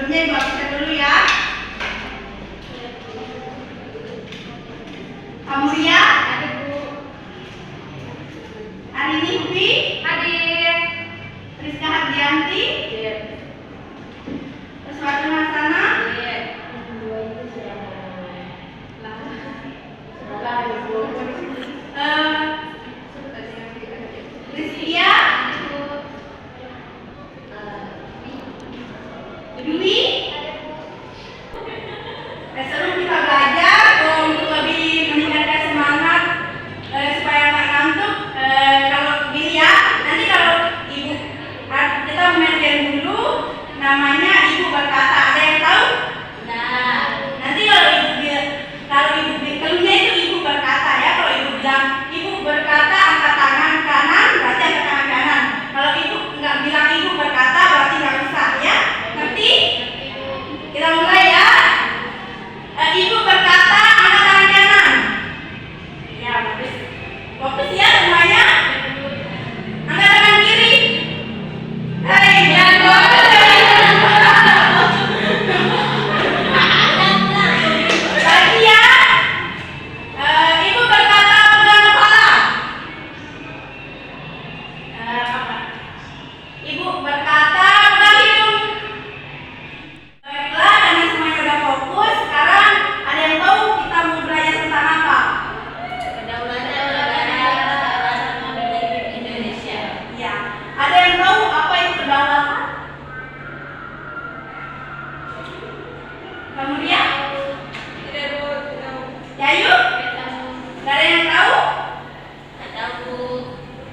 Sebelumnya Ibu absen dulu ya. Kamulia, Hadir Bu. hari ini Upi, Hadir. Rizka Hardianti, Hadir. Reswati Hasanah, Hadir. Rizkia, Dwi. Sebelum kita belajar untuk lebih meningkatkan semangat supaya nggak ngantuk, kalau gini ya, nanti kalau ibu kita main game dulu, namanya ibu berkata. Ada yang tahu? Nah. Nanti kalau keluarnya itu ibu berkata ya. Kalau ibu bilang ibu berkata angkat tangan kanan, berarti angkat tangan kanan. Kalau ibu nggak bilang ibu berkata, berarti nggak bisa ya. Ngerti? Kita mulai ya. Ibu berkata angkat tangan kanan. Ya, bagus. Fokus ya semuanya. Angkat tangan kiri. Hai, jago. Lagi ya. Ibu berkata pegang kepala. Ibu berkata pegang hidung. Baiklah, karena semuanya udah fokus, sekarang ada yang tahu kita mau belajar tentang apa? Kedaulatan negara Republik Indonesia. Ya, ada yang tahu apa itu kedaulatan? Kemudian, Tidak Bu. Yayu, nggak ada yang tahu? Tahu Bu.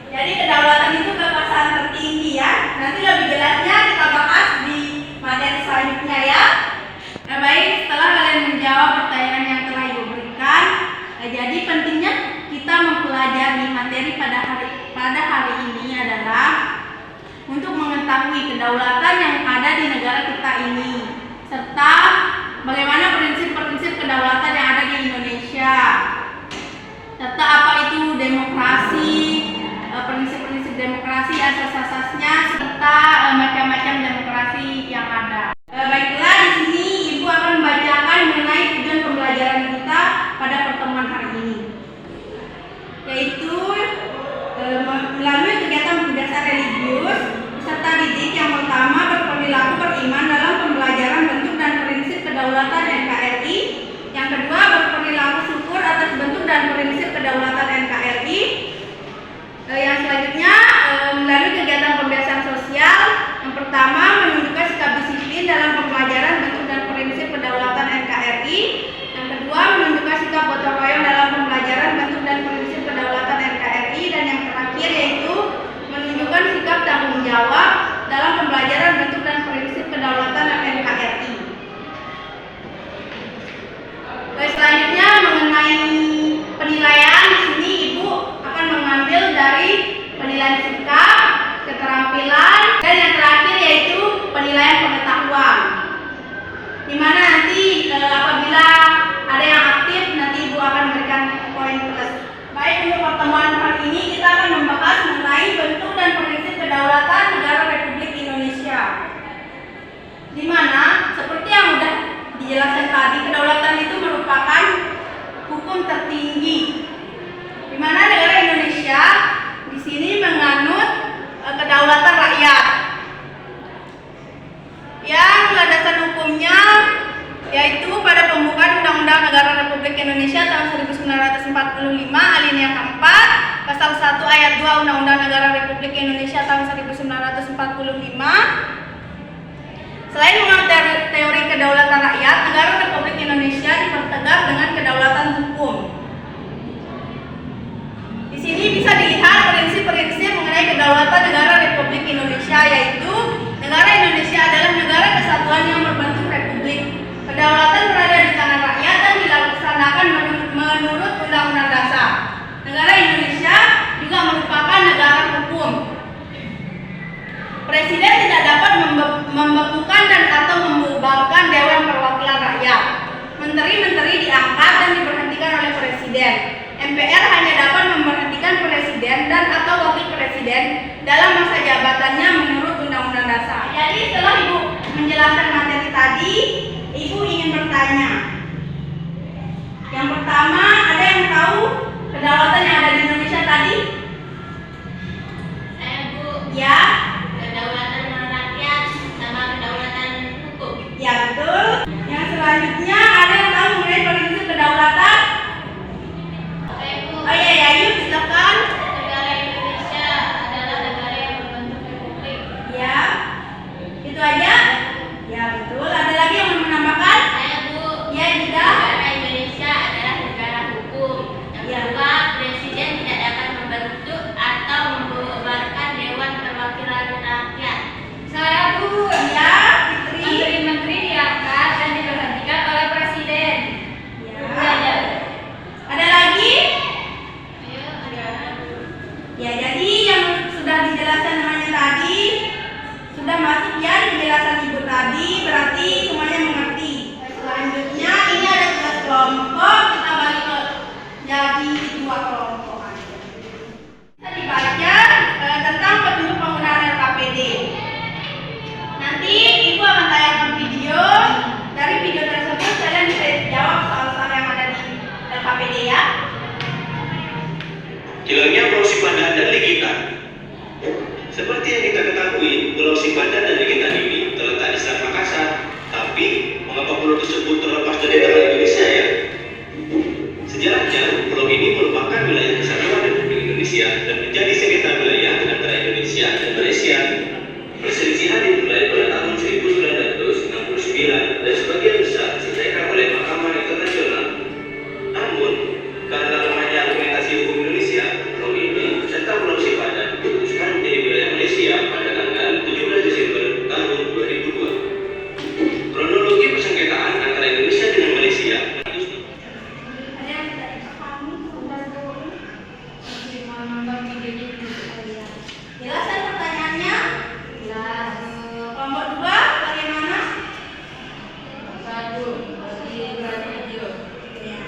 Jadi kedaulatan itu kekuasaan tertinggi ya. Nanti lebih jelasnya kita bahas di materi selanjutnya ya. Nah baik, setelah kalian menjawab pertanyaan yang telah Ibu berikan, jadi pentingnya kita mempelajari materi pada hari ini adalah untuk mengetahui kedaulatan yang ada di negara kita ini, serta bagaimana prinsip-prinsip kedaulatan yang ada di Indonesia, serta apa itu demokrasi, prinsip-prinsip demokrasi, asas-asasnya, serta macam-macam demokrasi yang ada. Baiklah, di sini Ibu akan membacakan mengenai tujuan pembelajaran kita pada pertemuan hari ini, yaitu melalui kegiatan dasar religius serta didik. Yang pertama, berperilaku beriman dalam pembelajaran bentuk dan prinsip kedaulatan NKRI. Yang kedua, berperilaku syukur atas bentuk dan prinsip kedaulatan NKRI. Yang selanjutnya, melalui kegiatan pembiasaan sosial. Yang pertama, menunjukkan sikap disiplin dalam pembelajaran bentuk dan prinsip kedaulatan NKRI. Yang kedua, menunjukkan sikap gotong royong dalam pembelajaran bentuk dan prinsip kedaulatan NKRI. Dan yang terakhir yaitu menunjukkan sikap tanggung jawab dalam pembelajaran bentuk dan prinsip kedaulatan NKRI. Selanjutnya mengenai penilaian, di sini Ibu akan mengambil dari penilaian sikap, keterampilan, dan yang terakhir yaitu penilaian pengetahuan. Di mana nanti apabila ada yang aktif, nanti Ibu akan memberikan poin plus. Baik, untuk pertemuan hari ini kita akan membahas mengenai bentuk dan prinsip kedaulatan negara Republik Indonesia. Di mana seperti yang sudah dijelaskan tadi, kedaulatan itu merupakan hukum tertinggi. Di mana negara Indonesia di sini menganut kedaulatan rakyat. Yang landasan hukumnya yaitu pada pembukaan Undang-Undang Negara Republik Indonesia tahun 1945 alinea keempat, pasal 1 ayat 2 Undang-Undang Negara Republik Indonesia tahun 1945. Selain mengenal teori kedaulatan rakyat, negara Republik Indonesia dipertegas dengan kedaulatan hukum. Di sini bisa dilihat prinsip-prinsip mengenai kedaulatan negara Republik Indonesia, yaitu negara Indonesia adalah negara kesatuan yang berbentuk republik. Kedaulatan berada di tangan rakyat dan dilaksanakan menurut Undang-Undang Dasar. Negara Indonesia juga merupakan negara hukum. Presiden tidak dapat membekukan dan atau membubarkan Dewan Perwakilan Rakyat. Menteri-menteri diangkat dan diberhentikan oleh Presiden. MPR hanya dapat memberhentikan Presiden dan atau Wakil Presiden dalam masa jabatannya menurut Undang-Undang Dasar. Jadi setelah Ibu menjelaskan materi tadi, Hilangnya Pulau Sipadan dan Ligitan. Seperti yang kita ketahui, Pulau Sipadan dan Ligitan ini terletak di Selat Makassar. Tapi, mengapa pulau tersebut terlepas dari tangan Indonesia ya? Sejarahnya, pulau ini merupakan wilayah kesatuan Republik Indonesia dan menjadi sengketa wilayah antara Indonesia dan Malaysia. Perselisihan dimulai pada tahun 1969 dan sebagian besar diselesaikan oleh Mahkamah Internasional. Namun, karena lemahnya argumentasi hukum Indonesia, pulau ini serta Pulau Sipadan diputuskan menjadi wilayah Malaysia pada tanggal 17 Desember tahun 2002. Kronologi persengketaan antara Indonesia dengan Malaysia. Ada yang tidak dipahami membantu menonton videonya dulu kalian. Jelas kan pertanyaannya? Jelas. Kelompok 2 bagaimana? Satu. Bagi video. Ya.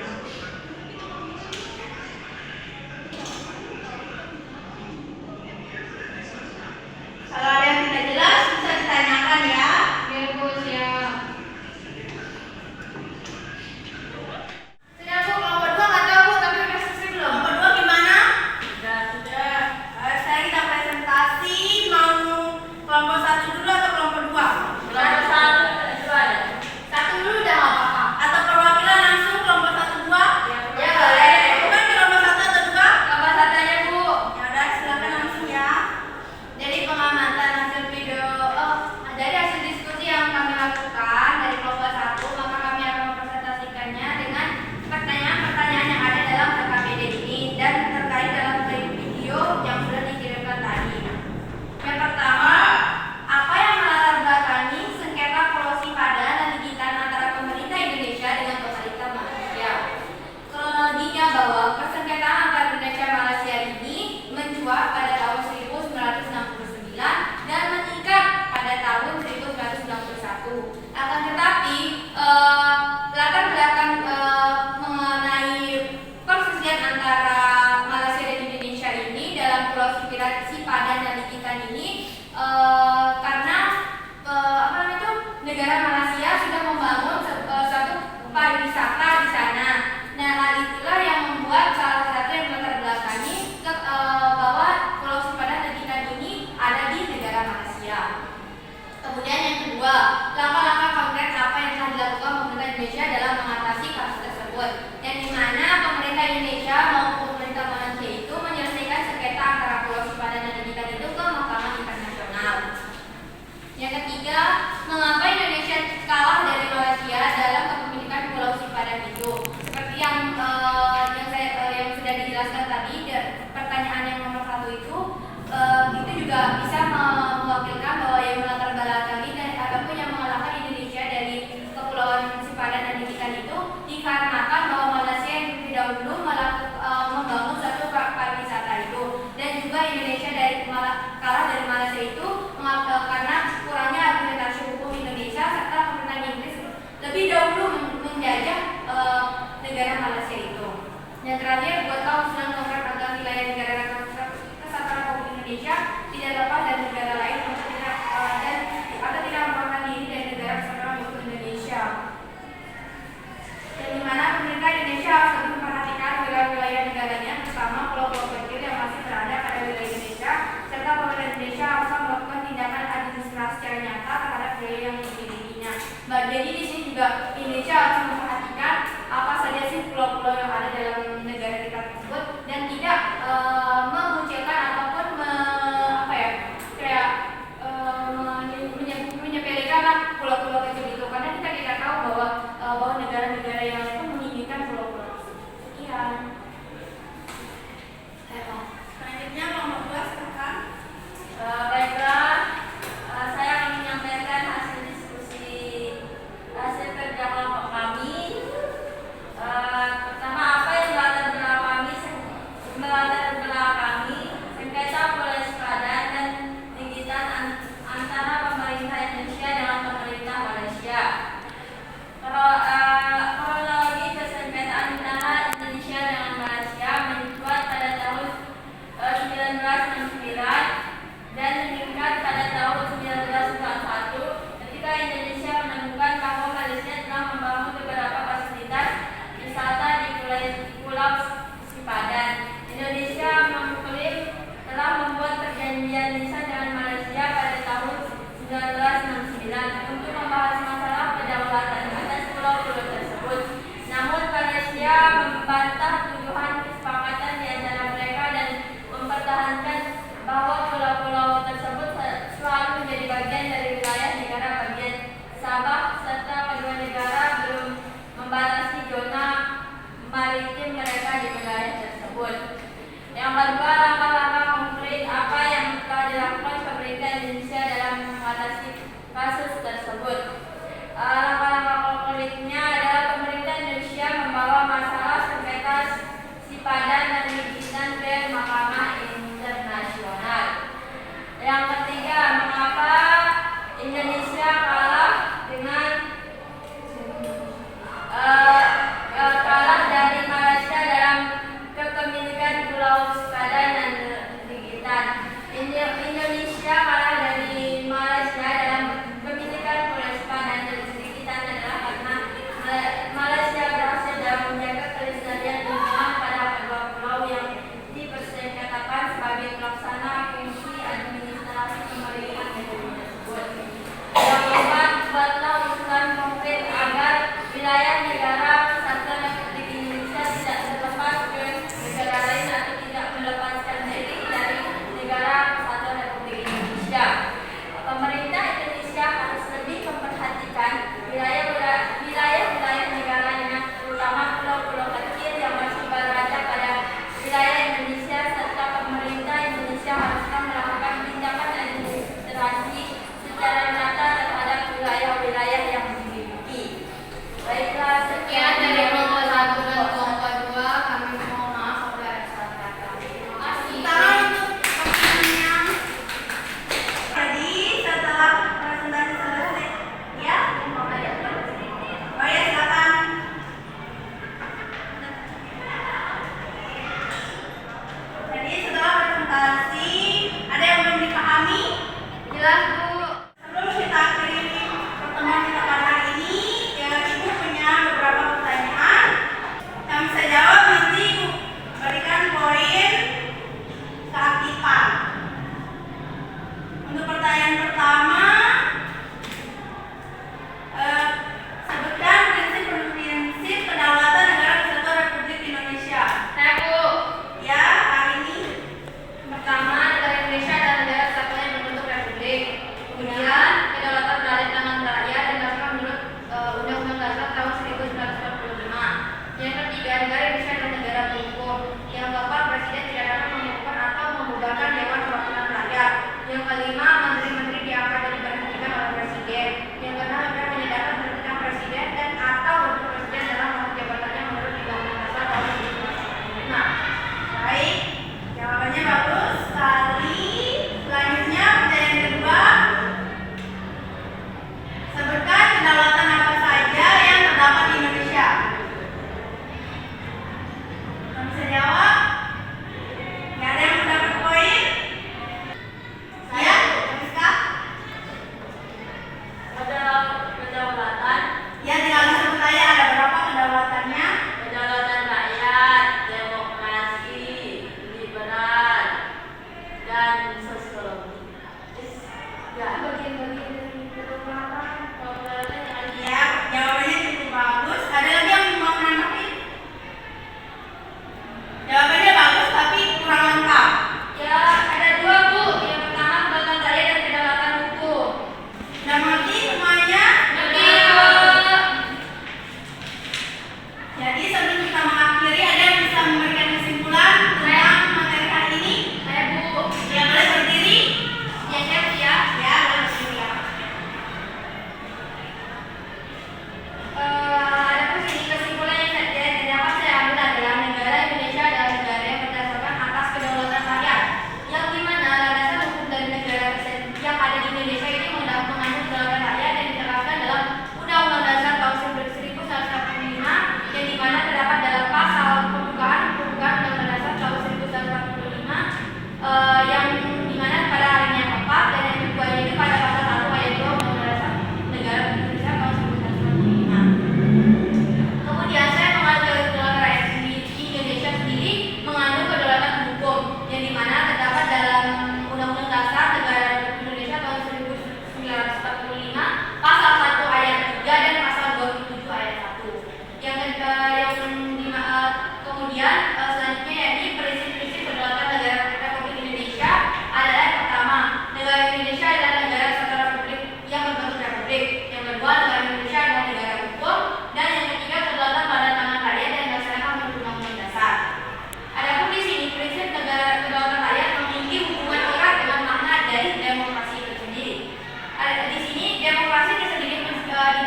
Kalau ada yang tidak jelas bisa ditanyakan ya. Sudah Bu, kelompok 2 nggak tahu Bu, tapi udah selesai belum? Kelompok 2 gimana? Sudah. Sekarang kita presentasi, mau kelompok 1 dulu atau kelompok 2? Kelompok satu, dua ada. Satu dulu udah nggak apa-apa. Atau perwakilan langsung kelompok 1 2? Ya, boleh. Bukan kelompok 1 atau 2? Kelompok satu aja, Bu. Ya udah silakan langsung ya. Jadi pengamatan hasil video, dari hasil diskusi yang kami lakukan dari kelompok 1, maka kami akan mempresentasikannya dengan pertanyaan-pertanyaan yang ada dalam RKPD ini dan terkait dalam video yang sudah dikirimkan tadi. Yang pertama, apa yang melatar belakangi sengketa Pulau Sipadan dan Ligitan antara pemerintah Indonesia dengan pemerintah Malaysia? Kemudian bahwa persengketaan antara Indonesia dan Malaysia ini mencuat pada tahun 1969 dan meningkat pada tahun 1991. Akan tetapi latar belakang mengenai perselisihan antara Malaysia dan Indonesia ini dalam Pulau Sipadan dan Ligitan ini karena apa namanya itu negara Malaysia sudah membangun suatu pariwisata di sana. Nah, hal itulah yang membuat salah satu yang melatar belakangi bahwa Pulau Sipadan dan Ligitan ini ada di negara Malaysia. Kemudian yang kedua, langkah-langkah konkret apa yang telah dilakukan pemerintah Indonesia dalam mengatasi kasus tersebut, yang dimana pemerintah Indonesia maupun pemerintah Malaysia itu menyelesaikan sengketa antara Pulau Sipadan dan Ligitan itu ke Mahkamah Internasional. Yang ketiga, mengapa Indonesia kalah dari Malaysia dalam kepemilikan Pulau Sipadan itu? Seperti yang sudah dijelaskan tadi, pertanyaan yang nomor 1 itu juga bisa mewakilkan bahwa yang melatar belakangi dan ataupun yang mengalahkan Indonesia dari Kepulauan Sipadan dan Ligitan itu dikarenakan bahwa Malaysia yang terlebih dahulu membangun satu pariwisata itu, dan juga Indonesia kalah dari Malaysia itu karena kurangnya argumentasi hukum Indonesia serta pemerintahan Inggris lebih dahulu menjajah negara Malaysia itu. Dan terakhir, buat kawasan konkret agar wilayah negara kesatuan Republik Indonesia tidak lepas dari negara lain atau tidak merupakan diri dari negara kesatuan Republik Indonesia. Yang dimana pemerintah Indonesia harus lebih memperhatikan wilayah-wilayah negaranya, terutama pulau-pulau kecil yang masih berada pada wilayah Indonesia, serta pemerintah Indonesia harus melakukan tindakan administrasi secara nyata terhadap wilayah yang dimilikinya. Jadi di sini juga Indonesia harus memperhatikan apa saja sih pulau-pulau yang ada dalam negara kita tersebut dan tidak mengucilkan ataupun menyepelekan pulau-pulau kecil itu, karena kita tidak tahu bahwa negara-negara yang lain itu menginginkan pulau-pulau tersebut. Sekian. Selanjutnya nomor 2 silakan. Baiklah, saya akan menyampaikan hasil kerja kelompok kami Sabah serta kedua negara belum membatasi zona maritim mereka di wilayah tersebut. Yang kedua, langkah-langkah konkret apa yang telah dilakukan pemerintah Indonesia dalam mengatasi kasus tersebut. Langkah-langkah konkretnya adalah pemerintah Indonesia membawa masalah sengketa sipadan dan perizinan ke Mahkamah Internasional. Yang ketiga, mengapa Indonesia kalah dengan kalah dari Malaysia dalam kepemilikan Pulau Sipadan dan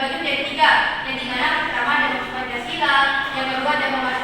terbagi menjadi tiga. Yang dimana pertama Demokrasi Pancasila, yang kedua Demokrasi